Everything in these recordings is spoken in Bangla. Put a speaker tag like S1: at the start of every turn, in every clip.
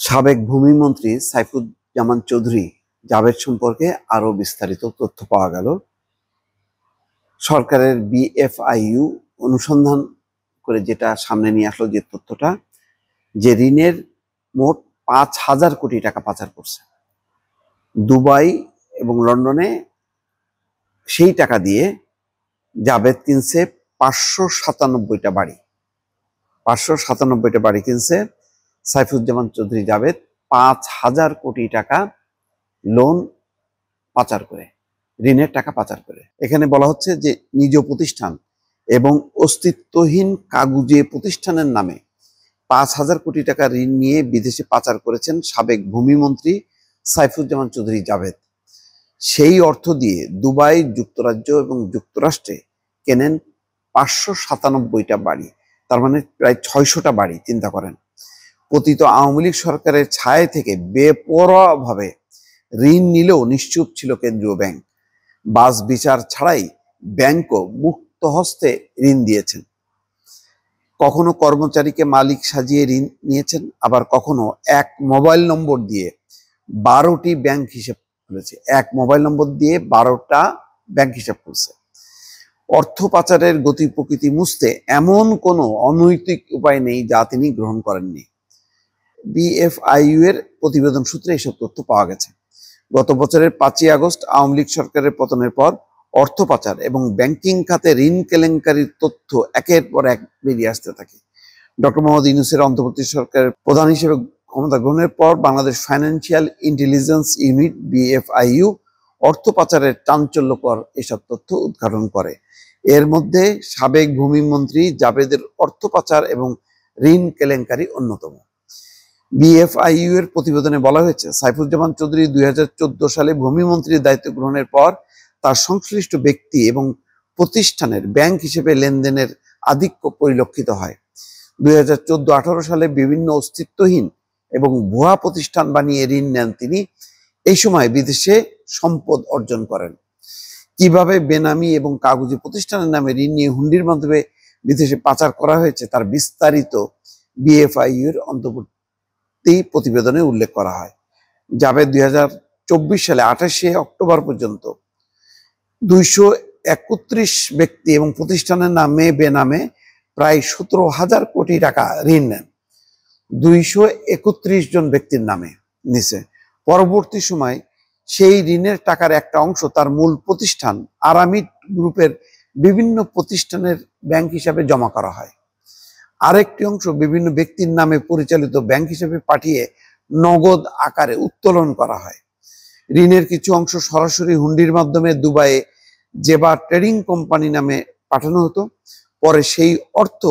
S1: সাবেক ভূমিমন্ত্রী সাইফুজ্জামান চৌধুরী জাবেদ সম্পর্কে আরো বিস্তারিত তথ্য পাওয়া গেল। সরকারের বিএফআইইউ অনুসন্ধান করে যেটা সামনে নিয়ে আসলো, যে তথ্যটা, যে ঋণের মোট 5,000 কোটি টাকা পাচার করছে দুবাই এবং লন্ডনে। সেই টাকা দিয়ে জাবেদ কিনছে 597টা বাড়ি। 597টা বাড়ি কিনছে সাইফুজ্জামান চৌধুরী জাবেদ 5,000 কোটি টাকা লোন পাচার করে, ঋণের টাকা পাচার করে। এখানে বলা হচ্ছে যে নিজ প্রতিষ্ঠান এবং অস্তিত্বহীন কাগুজে প্রতিষ্ঠানের নামে 5,000 কোটি টাকা ঋণ নিয়ে বিদেশে পাচার করেছেন সাবেক ভূমিমন্ত্রী সাইফুজ্জামান চৌধুরী জাবেদ। সেই অর্থ দিয়ে দুবাই, যুক্তরাজ্য এবং যুক্তরাষ্ট্রে কেনেন 597টা বাড়ি, তার মানে প্রায় 600টা বাড়ি। চিন্তা করেন, পতিত আওয়ামী লীগ সরকারের ছায়া থেকে বেপরোয়াভাবে ঋণ নিলেও নিশ্চুপ ছিল কেন্দ্রীয় ব্যাংক। বাস বিচার ছাড়াই ব্যাংকও মুক্ত হস্তে ঋণ দিয়েছেন। কখনো কর্মচারীকে মালিক সাজিয়ে ঋণ নিয়েছেন, আবার কখনো এক মোবাইল নম্বর দিয়ে 12টি ব্যাংক হিসেব খুলেছে। এক মোবাইল নম্বর দিয়ে 12টা ব্যাংক হিসাব খুলছে। অর্থ পাচারের গতি প্রকৃতি মুছতে এমন কোনো অনৈতিক উপায় নেই যা তিনি গ্রহণ করেননি। বিএফআইইউ এর প্রতিবেদন সূত্রে এসব তথ্য পাওয়া গেছে। গত বছরের 5ই আগস্ট আওয়ামী লীগ সরকারের পতনের পর অর্থ পাচার এবং ব্যাংকিং খাতে ঋণ কেলেঙ্কারির তথ্য একের পর এক বেরিয়ে আসতে থাকে। ডক্টর মোহাম্মদ ইউনূসের অন্তর্বর্তী সরকারের প্রধান হিসেবে ক্ষমতা গ্রহণের পর Bangladesh financial intelligence unit BFIU অর্থ পাচারের চাঞ্চল্যকর এসব তথ্য উদ্ঘাটন করে। এর মধ্যে সাবেক ভূমিমন্ত্রী জাবেদের অর্থ পাচার এবং ঋণ কেলেঙ্কারি অন্যতম। বিএফআইইউ এর প্রতিবেদনে বলা হয়েছে, সাইফুজ্জামান চৌধুরী 2014 সালে ভূমিমন্ত্রীর দায়িত্ব গ্রহণের পর তার সংশ্লিষ্ট ব্যক্তি এবং প্রতিষ্ঠানের ব্যাংক হিসেবে লেনদেনের আধিক্য পরিলক্ষিত হয়। 2014-18 সালে বিভিন্ন অস্তিত্বহীন এবং ভুয়া প্রতিষ্ঠান বানিয়ে ঋণ নেন তিনি। এই সময় বিদেশে সম্পদ অর্জন করেন। কিভাবে বেনামি এবং কাগজি প্রতিষ্ঠানের নামে ঋণ নিয়ে হুন্ডির মাধ্যমে বিদেশে পাচার করা হয়েছে তার বিস্তারিত বিএফআইইউ এর অন্তর্বর্তী প্রতিবেদনে উল্লেখ করা হয়। জাবেদ 2024 সালে 28শে অক্টোবর পর্যন্ত 231 ব্যক্তি এবং প্রতিষ্ঠানের নামে বেনামে প্রায় 17,000 কোটি টাকা ঋণ নেন। 231 জন ব্যক্তির নামে নিছে। পরবর্তী সময় সেই ঋণের টাকার একটা অংশ তার মূল প্রতিষ্ঠান আরামিড গ্রুপের বিভিন্ন প্রতিষ্ঠানের ব্যাংক হিসাবে জমা করা হয়। আরেকটি অংশ বিভিন্ন ব্যক্তির নামে পরিচালিত ব্যাংক হিসেবে পাঠিয়ে নগদ আকারে উত্তোলন করা হয়। ঋণের কিছু অংশ সরাসরি হুন্ডির মাধ্যমে দুবাইয়ে জেবা ট্রেডিং কোম্পানি নামে পাঠানো হতো। পরে সেই অর্থ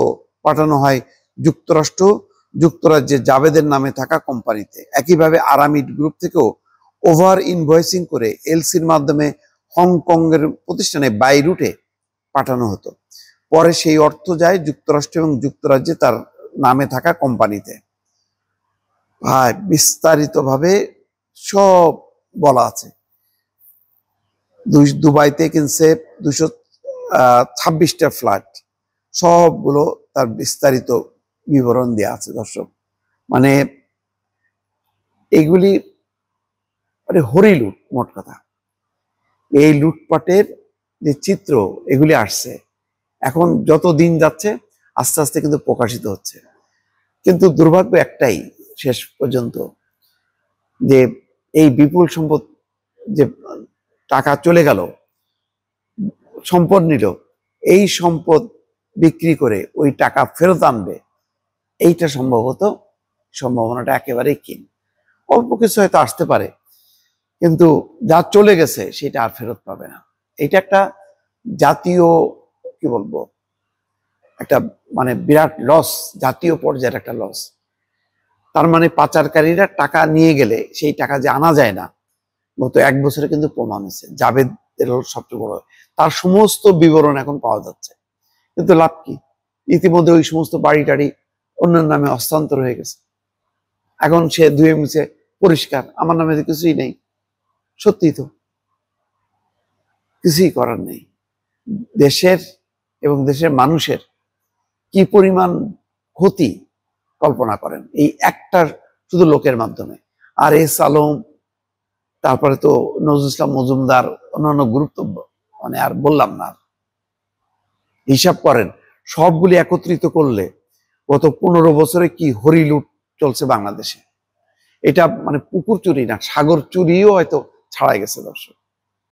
S1: পাঠানো হয় যুক্তরাজ্যে জাবেদের নামে থাকা কোম্পানিতে। একইভাবে আরামিড গ্রুপ থেকেও ওভার ইনভয়েসিং করে এলসির মাধ্যমে হংকংয়ের প্রতিষ্ঠানে বাই রুটে পাঠানো হতো। পরে সেই অর্থ যায় যুক্তরাষ্ট্র এবং যুক্তরাজ্যে তার নামে থাকা কোম্পানিতে। ভাই, বিস্তারিতভাবে সব বলা আছে। দুবাইতে কিনছে 226টা ফ্ল্যাট, সবগুলো তার বিস্তারিত বিবরণ দেওয়া আছে। দর্শক, মানে এগুলি হরিলুট, মোট কথা। এই লুটপাটের যে চিত্র এগুলি আসছে, এখন যত দিন যাচ্ছে আস্তে আস্তে কিন্তু প্রকাশিত হচ্ছে। কিন্তু দুর্ভাগ্য একটাই শেষ পর্যন্ত, যে এই বিপুল সম্পদ, যে টাকা চলে গেল, সম্পদ নিল, এই সম্পদ বিক্রি করে ওই টাকা ফেরত আনবে, এইটা সম্ভাবনাটা একেবারেই ক্ষীণ। অল্প কিছু হয়তো আসতে পারে, কিন্তু যা চলে গেছে সেটা আর ফেরত পাবে না। এটা একটা জাতীয়, কি বলবো, একটা মানে বিরাট লস, জাতীয় পর্যায়ের একটা লস। তার মানে পাচারকারীরা টাকা নিয়ে গেলে সেই টাকা যে আনা যায় না, গত 1 বছরে কিন্তু প্রমাণ হয়েছে। জাবেদের সবচেয়ে বড়, তার সমস্ত বিবরণ এখন পাওয়া যাচ্ছে। কিন্তু লাভ কি? ইতিমধ্যে ওই সমস্ত বাড়ি টাড়ি অন্যের নামে হস্তান্তর হয়ে গেছে। এখন সে ধুয়ে মুছে পরিষ্কার, আমার নামে কিছুই নেই। সত্যি তো, কিছুই করার নেই। দেশের এবং দেশের মানুষের কি পরিমাণ ক্ষতি কল্পনা করেন। এই একটা শুধু লোকের মাধ্যমে। আর এস আলম, তারপরে তো নজরুল ইসলাম মজুমদার, অন্যান্য গুরুত্ব মানে আর বললাম না। হিসাব করেন সবগুলি একত্রিত করলে গত 15 বছরে কি হরিলুট চলছে বাংলাদেশে। এটা মানে পুকুর চুরি না, সাগর চুরিও হয়তো ছাড়াই গেছে দর্শক।